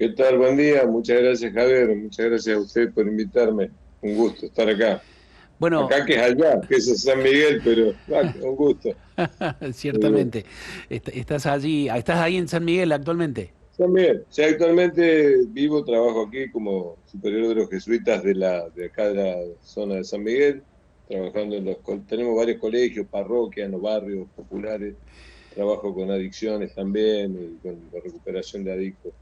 ¿Qué tal? Buen día. Muchas gracias, Javier. Muchas gracias a usted por invitarme. Un gusto estar acá. Bueno, Acá que es allá, que es San Miguel, pero un gusto. Eh, ciertamente, estás allí, estás ahí en San Miguel actualmente. San Miguel. Sí, actualmente vivo, trabajo aquí como superior de los jesuitas de acá de la zona de San Miguel, trabajando tenemos varios colegios, parroquias, en los barrios populares. Trabajo con adicciones también y con la recuperación de adictos.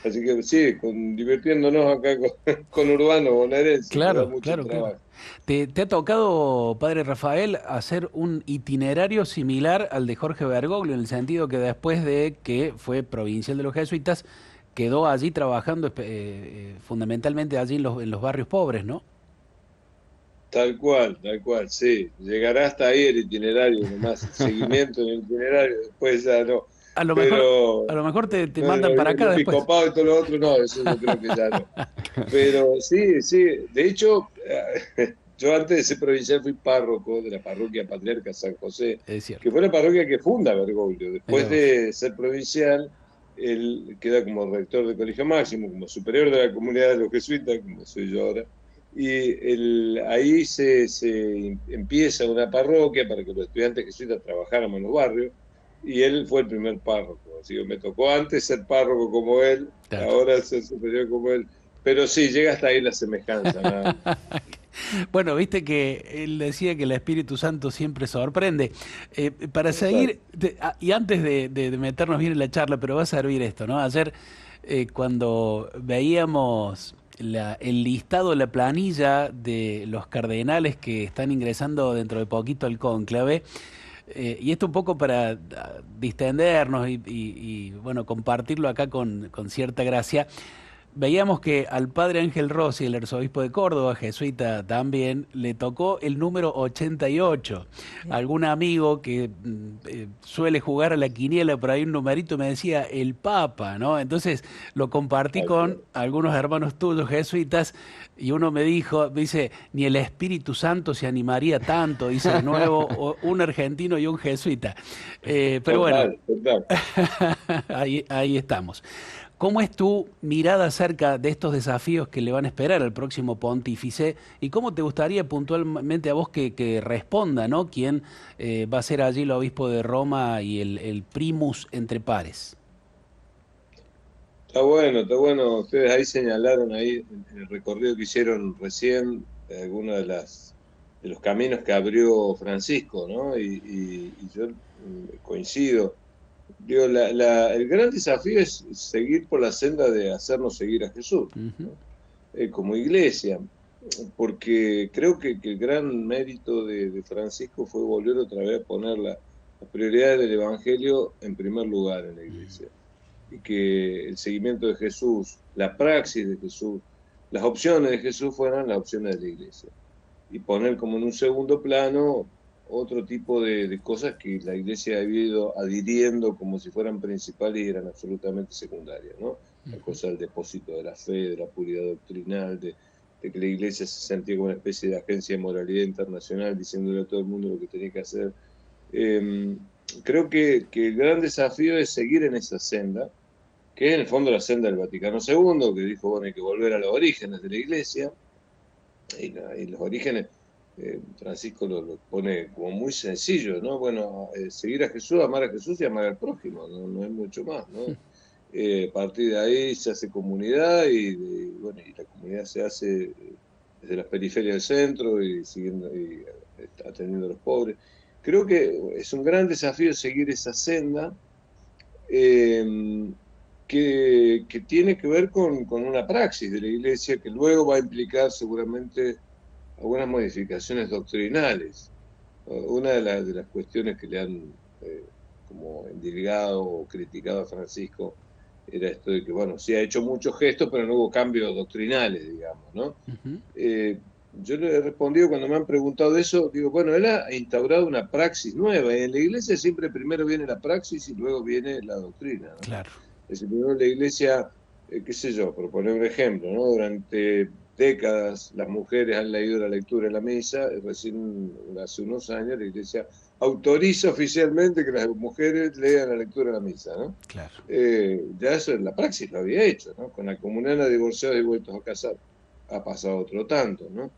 Así que sí, divirtiéndonos acá con, con urbanos bonaerenses, que da Claro, mucho claro, claro. trabajo. ¿Te ha tocado, padre Rafael, hacer un itinerario similar al de Jorge Bergoglio, en el sentido que después de que fue provincial de los jesuitas, quedó allí trabajando fundamentalmente allí en los barrios pobres, ¿no? Tal cual, sí. Llegará hasta ahí el itinerario, nomás, el seguimiento en el itinerario, después ya no. A Pero lo mejor te no, mandan para el acá después. episcopado y todo lo otro, no, eso yo creo que ya no. Pero sí, sí. De hecho, yo antes de ser provincial fui párroco de la parroquia Patriarca San José, Es que cierto. fue la parroquia que funda Bergoglio. Mirá Después vos. de ser provincial, él queda como rector de colegio máximo, como superior de la comunidad de los jesuitas, como soy yo ahora. Y ahí se empieza una parroquia para que los estudiantes jesuitas trabajáramos en los barrios, y él fue el primer párroco. Así que me tocó antes ser párroco como él, Claro. ahora ser superior como él. Pero sí, llega hasta ahí la semejanza, nada más. Bueno, viste que él decía que el Espíritu Santo siempre sorprende. Para Exacto. seguir, y antes de meternos bien en la charla, pero va a servir esto, ¿no? Ayer, cuando veíamos el listado, la planilla de los cardenales que están ingresando dentro de poquito al cónclave, y esto un poco para distendernos bueno, compartirlo acá con cierta gracia. Veíamos que al padre Ángel Rossi, el arzobispo de Córdoba, jesuita también, le tocó el número 88. Algún amigo que suele jugar a la quiniela, por ahí un numerito me decía el Papa, ¿no? Entonces lo compartí Tal con cual. algunos hermanos tuyos jesuitas y uno me dijo, me dice, ni el Espíritu Santo se animaría tanto, dice de nuevo, un argentino y un jesuita. Pero bueno, Total, total. ahí estamos. ¿Cómo es tu mirada acerca de estos desafíos que le van a esperar al próximo pontífice? ¿Y cómo te gustaría puntualmente a vos que responda, ¿no? ¿Quién va a ser allí el obispo de Roma y el primus entre pares? Está bueno, está bueno. Ustedes ahí señalaron ahí en el recorrido que hicieron recién algunos de los caminos que abrió Francisco, ¿no? Y yo coincido. Digo, el gran desafío es seguir por la senda de hacernos seguir a Jesús, Ujú. ¿no? Como iglesia, porque creo que el gran mérito de Francisco fue volver otra vez a poner las prioridades del Evangelio en primer lugar en la iglesia, y que el seguimiento de Jesús, la praxis de Jesús, las opciones de Jesús fueran las opciones de la iglesia, y poner como en un segundo plano otro tipo de cosas que la iglesia ha ido adhiriendo como si fueran principales y eran absolutamente secundarias, ¿no? La cosa del depósito de la fe, de la puridad doctrinal, de que la iglesia se sentía como una especie de agencia de moralidad internacional diciéndole a todo el mundo lo que tenía que hacer. Eh, Creo que el gran desafío es seguir en esa senda, que es en el fondo la senda del Vaticano II, que dijo, bueno, hay que volver a los orígenes de la iglesia, y los orígenes, Francisco lo pone como muy sencillo, ¿no? Bueno, seguir a Jesús, amar a Jesús y amar al prójimo, no, no hay mucho más, ¿no? A partir de ahí se hace comunidad bueno, y la comunidad se hace desde las periferias del centro y siguiendo y atendiendo a los pobres. Creo que es un gran desafío seguir esa senda, eh, que tiene que ver con una praxis de la iglesia que luego va a implicar seguramente algunas modificaciones doctrinales. Una de las cuestiones que le han como endilgado o criticado a Francisco era esto de que, bueno, sí ha hecho muchos gestos, pero no hubo cambios doctrinales, digamos, ¿no? Ujú. Yo le he respondido cuando me han preguntado de eso, digo, bueno, él ha instaurado una praxis nueva, y en la iglesia siempre primero viene la praxis y luego viene la doctrina, ¿no? Claro. Es decir, primero la iglesia, qué sé yo, por poner un ejemplo, ¿no? Durante décadas las mujeres han leído la lectura de la misa, recién hace unos años la Iglesia autoriza oficialmente que las mujeres lean la lectura de la misa, ¿no? Claro. Ya eso en la praxis lo había hecho, ¿no? Con la comunión a divorciados y vueltos a casar ha pasado otro tanto, ¿no?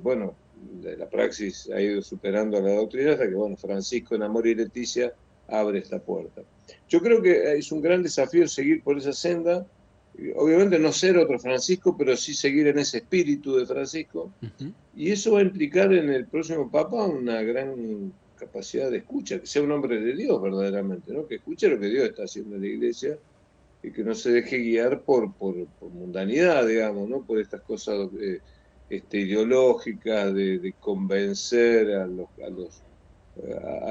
Bueno, la praxis ha ido superando a la doctrina hasta que, bueno, Francisco en Amor y Leticia abre esta puerta. Yo creo que es un gran desafío seguir por esa senda, obviamente no ser otro Francisco, pero sí seguir en ese espíritu de Francisco, y eso va a implicar en el próximo Papa una gran capacidad de escucha, que sea un hombre de Dios verdaderamente, ¿no? Que escuche lo que Dios está haciendo en la Iglesia y que no se deje guiar por mundanidad, digamos, ¿no? Por estas cosas ideológicas de convencer a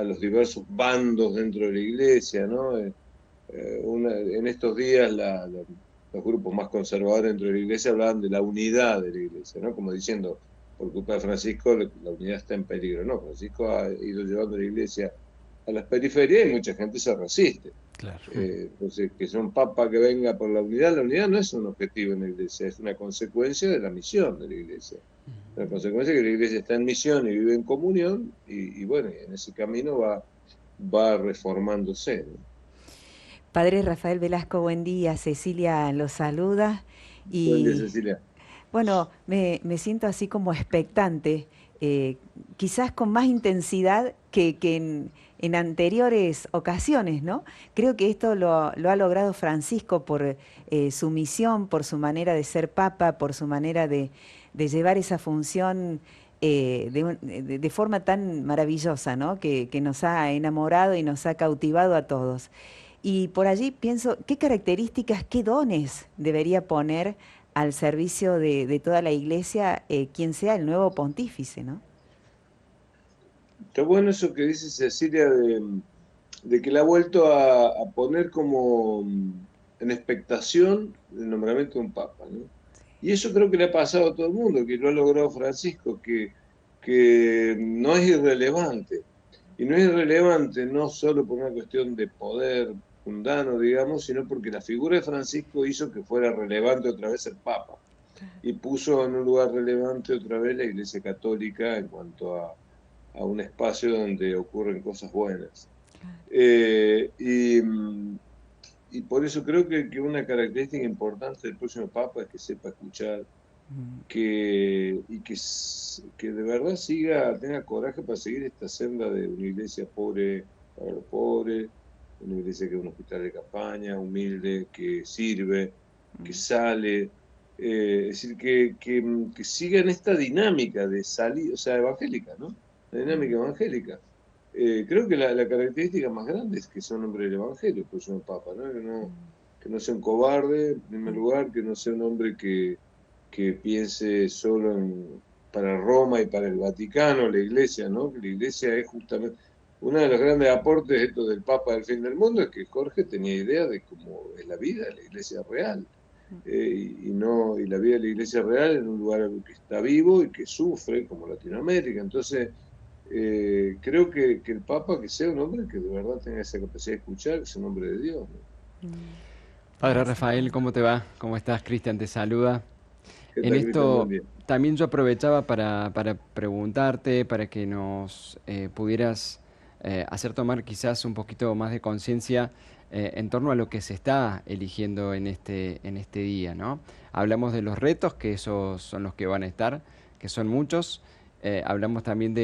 los diversos bandos dentro de la Iglesia, ¿no? En estos días los grupos más conservadores dentro de la Iglesia hablaban de la unidad de la Iglesia, ¿no? Como diciendo, por culpa de Francisco la unidad está en peligro. No, Francisco ha ido llevando la Iglesia a las periferias y mucha gente se resiste. Claro. Entonces, que sea un papa que venga por la unidad no es un objetivo en la Iglesia, es una consecuencia de la misión de la Iglesia. La consecuencia es que la Iglesia está en misión y vive en comunión, y bueno, en ese camino va reformándose, ¿no? Padre Rafael Velasco, buen día. Cecilia los saluda Buen día, y Cecilia. bueno, me siento así como expectante, quizás con más intensidad que en anteriores ocasiones, ¿no? Creo que esto lo ha logrado Francisco por su misión, por su manera de ser papa, por su manera de llevar esa función de forma tan maravillosa, ¿no? Que nos ha enamorado y nos ha cautivado a todos. Y por allí pienso, ¿qué características, qué dones debería poner al servicio de toda la Iglesia quien sea el nuevo pontífice, ¿no? Está bueno eso que dice Cecilia de que le ha vuelto a poner como en expectación el nombramiento de un papa, ¿no? Y eso creo que le ha pasado a todo el mundo, que lo ha logrado Francisco, que no es irrelevante. Y no es irrelevante no solo por una cuestión de poder mundano, digamos, sino porque la figura de Francisco hizo que fuera relevante otra vez el Papa. Y puso en un lugar relevante otra vez la Iglesia Católica en cuanto a un espacio donde ocurren cosas buenas. Y por eso creo que una característica importante del próximo Papa es que sepa escuchar, y que de verdad tenga coraje para seguir esta senda de una iglesia pobre para los pobres, una iglesia que es un hospital de campaña, humilde, que sirve, que sale, es decir, que siga en esta dinámica de salir, o sea, evangélica, ¿no? La dinámica evangélica. Creo que la característica más grande es que sea un hombre del Evangelio, el próximo Papa, ¿no? Que no sea un cobarde, en primer lugar, que no sea un hombre que piense solo para Roma y para el Vaticano, la Iglesia, ¿no? Que la Iglesia es justamente uno de los grandes aportes esto del Papa del fin del mundo, es que Jorge tenía idea de cómo es la vida de la Iglesia real, y la vida de la Iglesia real en un lugar que está vivo y que sufre, como Latinoamérica. Entonces, creo que el Papa que sea un hombre que de verdad tenga esa capacidad de escuchar, que sea un hombre de Dios, ¿no? Padre Rafael, ¿cómo te va? ¿Cómo estás? Cristian te saluda. ¿Qué En tal, Cristian? Buen esto día. también yo aprovechaba para preguntarte, para que nos pudieras hacer tomar quizás un poquito más de conciencia en torno a lo que se está eligiendo en este día, ¿no? Hablamos de los retos, que esos son los que van a estar, que son muchos. Hablamos también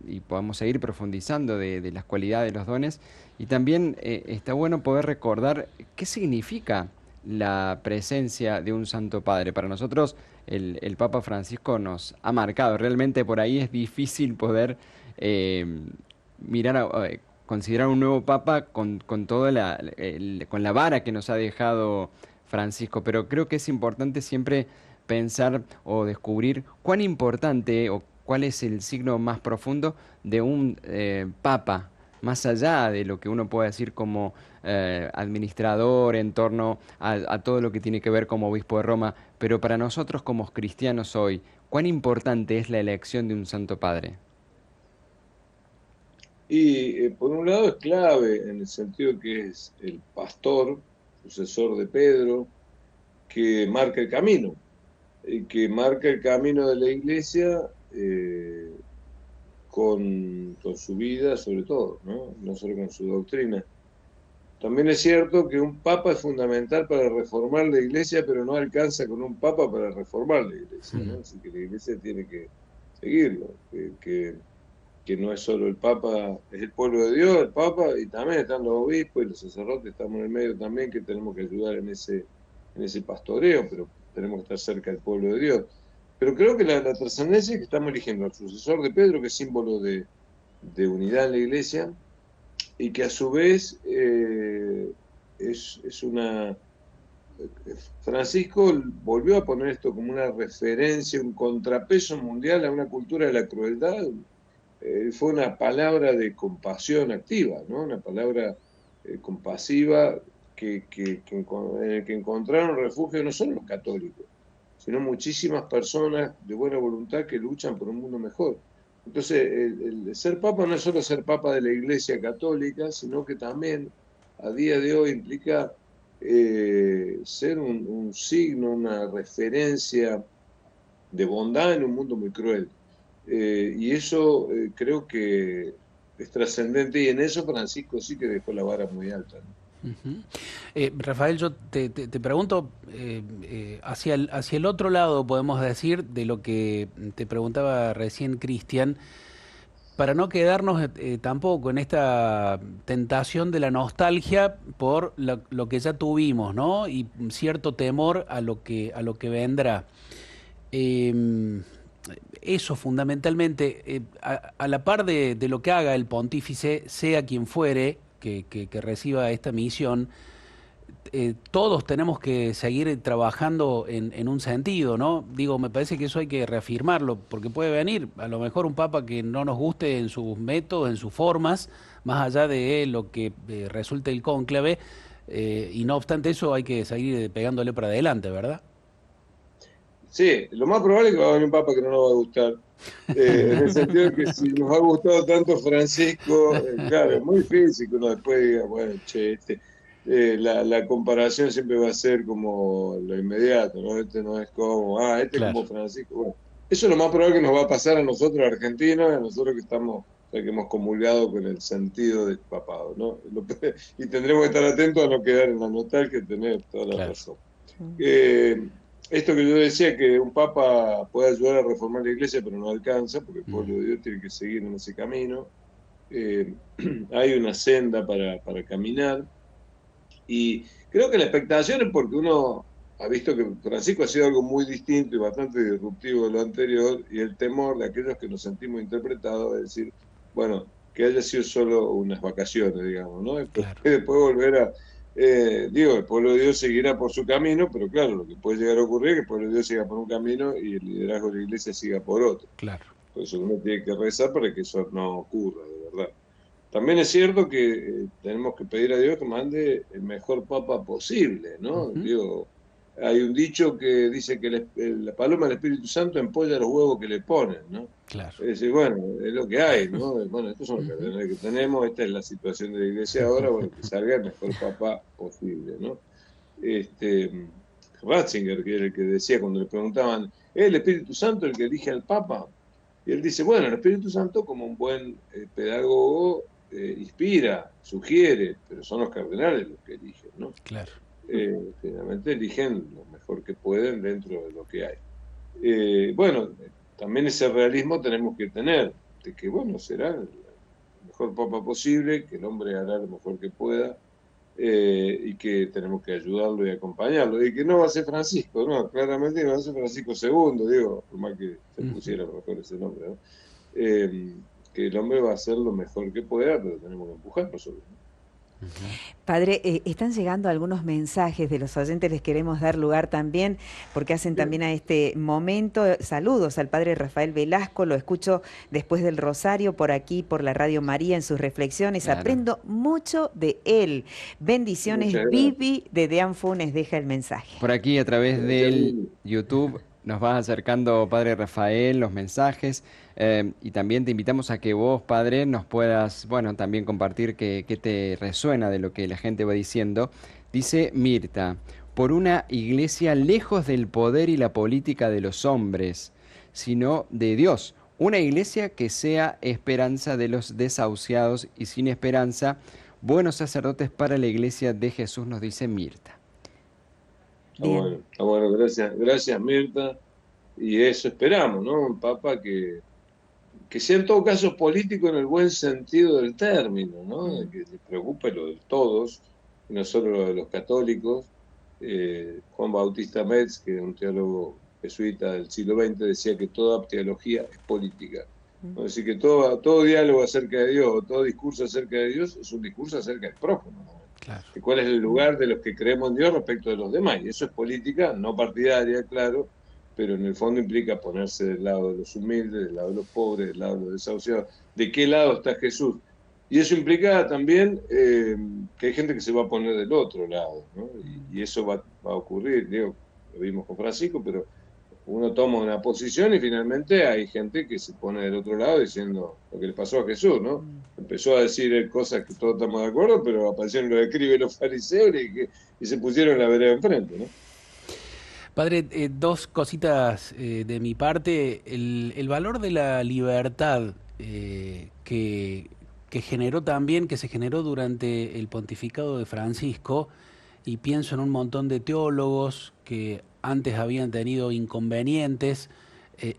y podemos seguir profundizando de las cualidades de los dones. Y también está bueno poder recordar qué significa la presencia de un Santo Padre. Para nosotros el Papa Francisco nos ha marcado. Realmente por ahí es difícil poder considerar un nuevo Papa con toda con la vara que nos ha dejado Francisco. Pero creo que es importante siempre pensar o descubrir cuán importante o cuál es el signo más profundo de un Papa, más allá de lo que uno puede decir como administrador en torno a todo lo que tiene que ver como obispo de Roma, pero para nosotros como cristianos hoy, ¿cuán importante es la elección de un Santo Padre? Y por un lado es clave en el sentido que es el pastor, sucesor de Pedro, que marca el camino. y que marca el camino de la Iglesia con su vida, sobre todo, ¿no? No solo con su doctrina. También es cierto que un papa es fundamental para reformar la Iglesia, pero no alcanza con un papa para reformar la Iglesia, ¿no? Así que la Iglesia tiene que seguirlo, que no es solo el papa, es el pueblo de Dios, el papa, y también están los obispos y los sacerdotes, estamos en el medio también, que tenemos que ayudar en ese pastoreo, pero tenemos que estar cerca del pueblo de Dios. Pero creo que la trascendencia es que estamos eligiendo al sucesor de Pedro, que es símbolo de unidad en la Iglesia, y que a su vez es una... Francisco volvió a poner esto como una referencia, un contrapeso mundial a una cultura de la crueldad. Fue una palabra de compasión activa, ¿no? Una palabra compasiva en el que encontraron refugio no solo los católicos, sino muchísimas personas de buena voluntad que luchan por un mundo mejor. Entonces, el ser papa no es solo ser papa de la Iglesia Católica, sino que también a día de hoy implica ser un signo, una referencia de bondad en un mundo muy cruel. Y eso creo que es trascendente, y en eso Francisco sí que dejó la vara muy alta, ¿no? Rafael, yo te pregunto, hacia el otro lado, podemos decir, de lo que te preguntaba recién Cristian, para no quedarnos tampoco en esta tentación de la nostalgia por lo que ya tuvimos, ¿no? Y cierto temor a lo que vendrá. Eh, Eso fundamentalmente, a la par de lo que haga el pontífice, sea quien fuere que reciba esta misión, todos tenemos que seguir trabajando en un sentido, ¿no? Digo, me parece que eso hay que reafirmarlo, porque puede venir a lo mejor un papa que no nos guste en sus métodos, en sus formas, más allá de lo que resulte el cónclave, y no obstante eso hay que seguir pegándole para adelante, ¿verdad? Sí, lo más probable es que va a venir un papa que no nos va a gustar. En el sentido de que si nos ha gustado tanto Francisco, claro, es muy difícil que uno después diga, bueno, che, la comparación siempre va a ser como lo inmediato, ¿no? Este no es como, este Claro. es como Francisco. Bueno, eso es lo más probable que nos va a pasar a nosotros argentinos, a nosotros que estamos, o sea, que hemos comulgado con el sentido del papado, ¿no? Y tendremos que estar atentos a no quedar en la nostalgia, que tener toda la Claro. razón. Esto que yo decía, que un papa puede ayudar a reformar la Iglesia, pero no alcanza, porque el pueblo de Dios tiene que seguir en ese camino. Hay una senda para caminar, y creo que la expectación es porque uno ha visto que Francisco ha sido algo muy distinto y bastante disruptivo de lo anterior, y el temor de aquellos que nos sentimos interpretados es decir, bueno, que haya sido solo unas vacaciones, digamos, ¿no? Claro. Después volver a... el pueblo de Dios seguirá por su camino, pero claro, lo que puede llegar a ocurrir es que el pueblo de Dios siga por un camino y el liderazgo de la Iglesia siga por otro. Claro. Por eso uno tiene que rezar para que eso no ocurra, de verdad. También es cierto que tenemos que pedir a Dios que mande el mejor papa posible, ¿no? Digo, hay un dicho que dice que la paloma del Espíritu Santo empolla los huevos que le ponen, ¿no? Claro. Es decir, bueno, es lo que hay, ¿no? Bueno, estos son los cardenales que tenemos, esta es la situación de la Iglesia ahora, bueno, que salga el mejor papa posible, ¿no? Ratzinger, que era el que decía cuando le preguntaban, ¿es el Espíritu Santo el que elige al papa? Y él dice, bueno, el Espíritu Santo, como un buen pedagogo, inspira, sugiere, pero son los cardenales los que eligen, ¿no? Claro. Finalmente eligen lo mejor que pueden dentro de lo que hay. Bueno, también ese realismo tenemos que tener, de que, bueno, será el mejor papa posible, que el hombre hará lo mejor que pueda, y que tenemos que ayudarlo y acompañarlo, y que no va a ser Francisco, no, claramente no va a ser Francisco II, digo, por más que se pusiera mejor ese nombre, ¿no? Que el hombre va a hacer lo mejor que pueda, pero tenemos que empujar nosotros, ¿no? Padre, están llegando algunos mensajes de los oyentes, les queremos dar lugar también, porque hacen también a este momento. Saludos al Padre Rafael Velasco, lo escucho después del Rosario por aquí, por la Radio María, en sus reflexiones. Claro. Aprendo mucho de él. Bendiciones, Vivi de Dean Funes deja el mensaje. Por aquí a través del YouTube nos vas acercando, Padre Rafael, los mensajes, y también te invitamos a que vos, Padre, nos puedas, bueno, también compartir qué te resuena de lo que la gente va diciendo. Dice Mirta, por una iglesia lejos del poder y la política de los hombres, sino de Dios. Una iglesia que sea esperanza de los desahuciados y sin esperanza, buenos sacerdotes para la iglesia de Jesús, nos dice Mirta. Bien. Está bueno, gracias Mirta. Y eso esperamos, ¿no? Un papa que sea en todo caso político en el buen sentido del término, ¿no? Que le preocupe lo de todos, y no solo lo de los católicos. Juan Bautista Metz, que es un teólogo jesuita del siglo XX, decía que toda teología es política. Es decir, que todo diálogo acerca de Dios, o todo discurso acerca de Dios, es un discurso acerca del prójimo, ¿no? Claro. Que cuál es el lugar de los que creemos en Dios respecto de los demás. Y eso es política, no partidaria, claro, pero en el fondo implica ponerse del lado de los humildes, del lado de los pobres, del lado de los desahuciados. ¿De qué lado está Jesús? Y eso implica también que hay gente que se va a poner del otro lado, ¿no? Y eso va a ocurrir, digo, lo vimos con Francisco, pero uno toma una posición y finalmente hay gente que se pone del otro lado diciendo lo que le pasó a Jesús, ¿no? Empezó a decir cosas que todos estamos de acuerdo, pero aparecieron los escribas y los fariseos y se pusieron en la vereda enfrente, ¿no? Padre, dos cositas de mi parte. El valor de la libertad que generó también, que se generó durante el pontificado de Francisco, y pienso en un montón de teólogos que antes habían tenido inconvenientes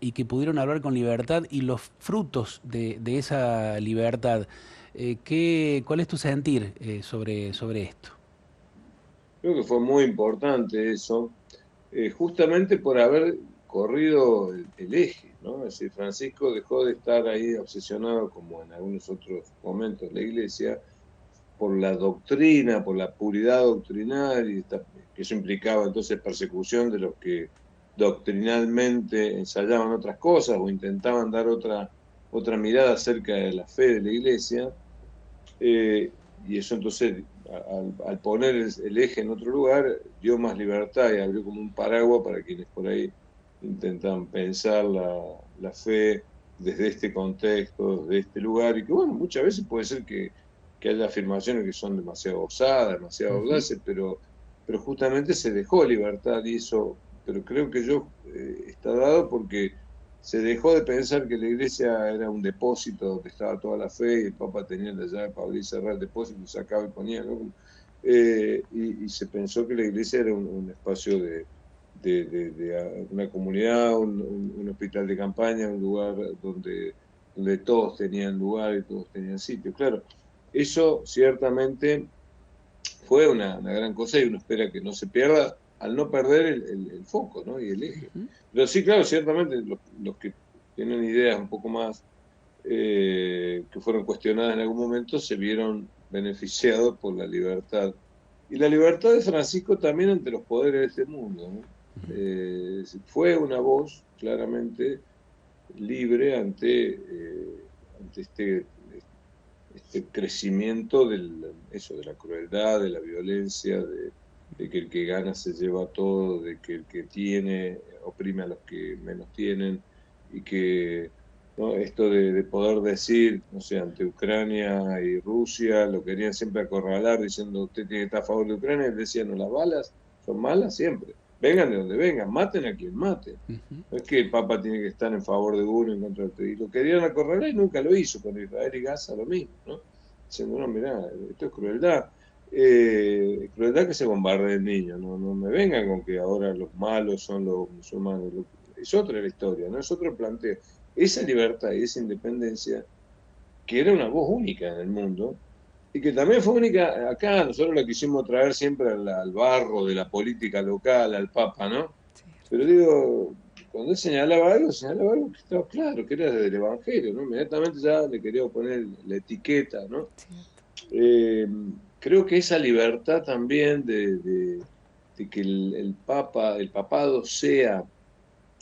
y que pudieron hablar con libertad y los frutos de esa libertad. ¿Cuál es tu sentir sobre esto? Creo que fue muy importante eso, justamente por haber corrido el eje, ¿no? Es decir, Francisco dejó de estar ahí obsesionado, como en algunos otros momentos la Iglesia, por la doctrina, por la puridad doctrinal, que eso implicaba entonces persecución de los que doctrinalmente ensayaban otras cosas o intentaban dar otra mirada acerca de la fe de la Iglesia. Y eso entonces, al poner el eje en otro lugar, dio más libertad y abrió como un paraguas para quienes por ahí intentan pensar la fe desde este contexto, desde este lugar, y que bueno, muchas veces puede ser que haya afirmaciones que son demasiado osadas, demasiado audaces, pero justamente se dejó libertad y eso, pero creo que está dado porque se dejó de pensar que la iglesia era un depósito donde estaba toda la fe y el Papa tenía la llave para abrir y cerrar el depósito, sacaba y ponía, ¿no? Y se pensó que la iglesia era un espacio de una comunidad, un hospital de campaña, un lugar donde todos tenían lugar y todos tenían sitio. Claro, eso ciertamente fue una gran cosa y uno espera que no se pierda al no perder el foco, ¿no? Y el eje. Pero sí, claro, ciertamente los que tienen ideas un poco más que fueron cuestionadas en algún momento se vieron beneficiados por la libertad. Y la libertad de Francisco también ante los poderes de este mundo, ¿no? Fue una voz claramente libre ante este crecimiento de la crueldad, de la violencia, de que el que gana se lleva todo, de que el que tiene oprime a los que menos tienen, y que, ¿no? Esto de poder decir, no sé, ante Ucrania y Rusia, lo querían siempre acorralar diciendo usted tiene que estar a favor de Ucrania, y decían, no, las balas son malas siempre, vengan de donde vengan, maten a quien maten. No es que el Papa tiene que estar en favor de uno y en contra de otro. Y lo querían acorralar y nunca lo hizo. Con Israel y Gaza lo mismo, ¿no? Diciendo, no, mirá, esto es crueldad. Crueldad que se bombardeen niños. No me vengan con que ahora los malos son los musulmanes. Es otra la historia, ¿no? Es otro planteo. Esa libertad y esa independencia, que era una voz única en el mundo, y que también fue única acá, nosotros la quisimos traer siempre al barro de la política local, al Papa, ¿no? Sí. Pero digo, cuando él señalaba algo que estaba claro, que era desde el Evangelio, ¿no? Inmediatamente ya le quería poner la etiqueta, ¿no? Creo que esa libertad también de que el papado sea,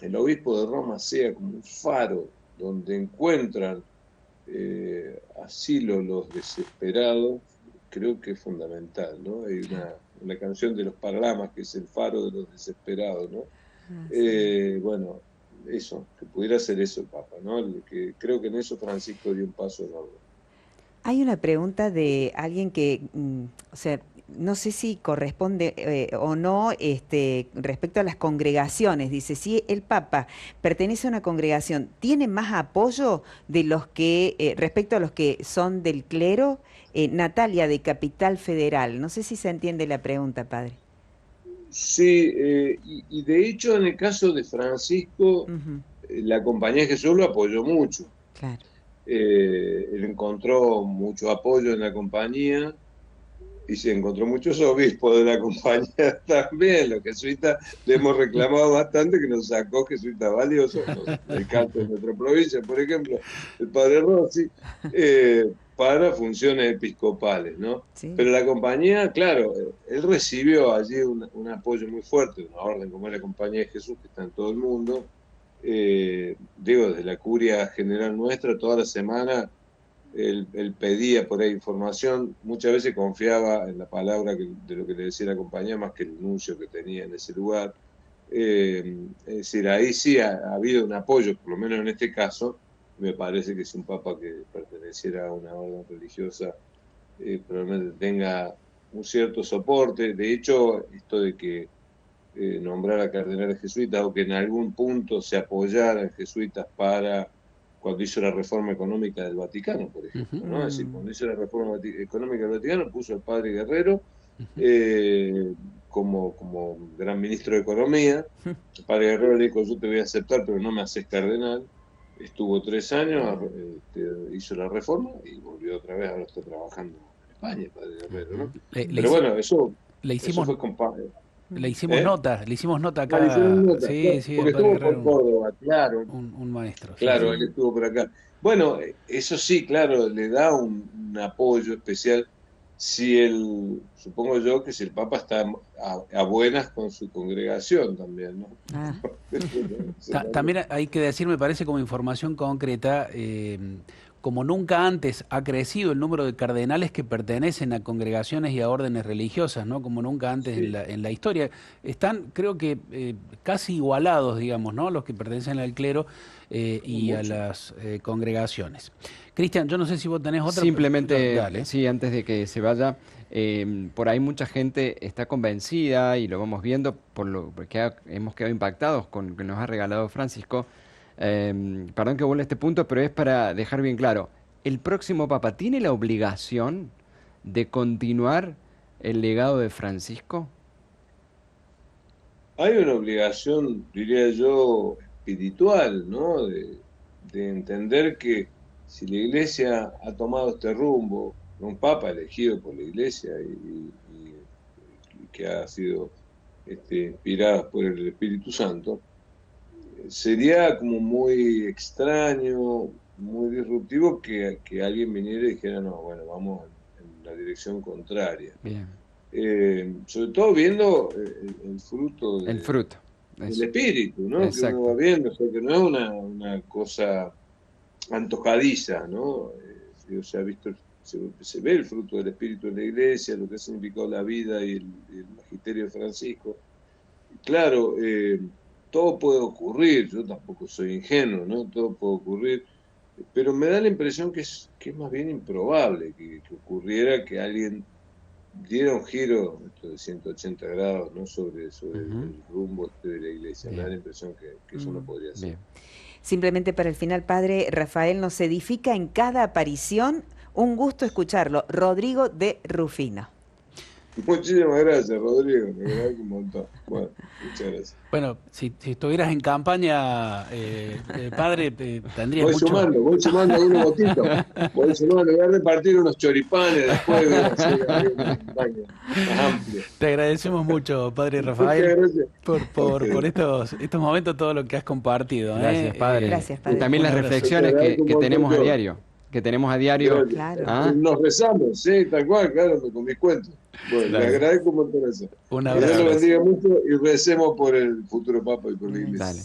el obispo de Roma sea como un faro donde encuentran asilo los desesperados, creo que es fundamental, ¿no? Hay una canción de los Paralamas que es el faro de los desesperados, ¿no? Bueno, eso, que pudiera ser eso el Papa, ¿no? Que creo que en eso Francisco dio un paso enorme. Hay una pregunta de alguien que, o sea, no sé si corresponde o no respecto a las congregaciones. Dice, si el Papa pertenece a una congregación, ¿tiene más apoyo de los que respecto a los que son del clero? Natalia, de Capital Federal. No sé si se entiende la pregunta, padre. Sí, y de hecho en el caso de Francisco, Ujú, la Compañía de Jesús lo apoyó mucho. claro. Él encontró mucho apoyo en la compañía y se encontró muchos obispos de la compañía también. Los jesuitas le hemos reclamado bastante que nos sacó jesuitas valiosos, el caso de nuestra provincia, por ejemplo, el padre Rossi, para funciones episcopales, ¿no? Sí. Pero la compañía, claro, él recibió allí un apoyo muy fuerte de una orden como es la Compañía de Jesús, que está en todo el mundo. Digo, desde la curia general nuestra, toda la semana él pedía por ahí información, muchas veces confiaba en la palabra de lo que le decía la compañía más que el nuncio que tenía en ese lugar. Es decir, ahí sí ha habido un apoyo, por lo menos en este caso, me parece que si un papa que perteneciera a una orden religiosa probablemente tenga un cierto soporte. De hecho, esto de que nombrar a cardenales jesuitas o que en algún punto se apoyaran jesuitas para cuando hizo la reforma económica del Vaticano, por ejemplo, ¿no? Es decir, Mm, cuando hizo la reforma económica del Vaticano puso al padre Guerrero Ujú. como gran ministro de Economía. El padre Guerrero le dijo, yo te voy a aceptar, pero no me haces cardenal. Estuvo 3 años, hizo la reforma y volvió otra vez, ahora está trabajando en España, el padre Guerrero, ¿no? Le, le Pero hici- bueno, le eso hicimos, fue compadre. le hicimos ¿Eh? nota, le hicimos nota Ah, le hicieron acá. nota, Sí, claro, sí, el porque padre estuvo Guerrero, por Córdoba, claro, un maestro, sí, claro, él sí. estuvo por acá. Bueno, eso sí, claro, le da un apoyo especial si supongo yo que si el Papa está a buenas con su congregación también, ¿no? ah, Eso también. También hay que decir, me parece como información concreta, como nunca antes ha crecido el número de cardenales que pertenecen a congregaciones y a órdenes religiosas, ¿no? Como nunca antes en Sí, la historia. Están, creo que, casi igualados, digamos, ¿no? Los que pertenecen al clero y a mucho. las congregaciones. Cristian, yo no sé si vos tenés otra, Simplemente, dale. sí, antes de que se vaya, por ahí mucha gente está convencida y lo vamos viendo porque hemos quedado impactados con lo que nos ha regalado Francisco. Perdón que vuelva a este punto, pero es para dejar bien claro, el próximo Papa tiene la obligación de continuar el legado de Francisco. Hay una obligación, diría yo, espiritual, ¿no? De entender que si la Iglesia ha tomado este rumbo, un Papa elegido por la Iglesia y que ha sido inspirado por el Espíritu Santo, sería como muy extraño, muy disruptivo que alguien viniera y dijera, no, bueno, vamos en la dirección contraria. Bien, Sobre todo viendo el fruto el fruto, del eso, espíritu, ¿no? Que uno va exacto. viendo, o sea, que no es una cosa antojadiza, ¿no? Digo, se ha visto, se ve el fruto del espíritu en la iglesia, lo que ha significado la vida y el magisterio de Francisco. Y claro, todo puede ocurrir, yo tampoco soy ingenuo, ¿no? Todo puede ocurrir, pero me da la impresión que es más bien improbable que ocurriera que alguien diera un giro esto de 180 grados, ¿no? sobre Ujú, el rumbo de la iglesia. Me da bien, la impresión que eso no mm. podría ser. bien. Simplemente para el final, padre Rafael nos edifica en cada aparición. Un gusto escucharlo. Rodrigo de Rufino. Muchísimas gracias, Rodrigo. Me agradezco un montón. Bueno, muchas gracias. Bueno, si estuvieras en campaña, padre, tendrías mucho. Voy sumando algunos votitos. Voy sumando, voy a repartir unos choripanes después, voy a hacer ahí una campaña más amplia. Te agradecemos mucho, padre Muchas Rafael, gracias a por ustedes. estos momentos, todo lo que has compartido, ¿eh? Gracias, padre. Gracias, Y padre. también Un las abrazo. Te reflexiones agradezco un que montón tenemos a yo. diario, que tenemos a diario. Gracias. Claro. ¿Ah? Nos rezamos, sí, tal cual, claro, con mis cuentos. Bueno, le Dale. agradezco un montón eso. Un Que Dios lo abrazo. bendiga mucho y recemos por el futuro Papa y por la Mm. Iglesia. Dale.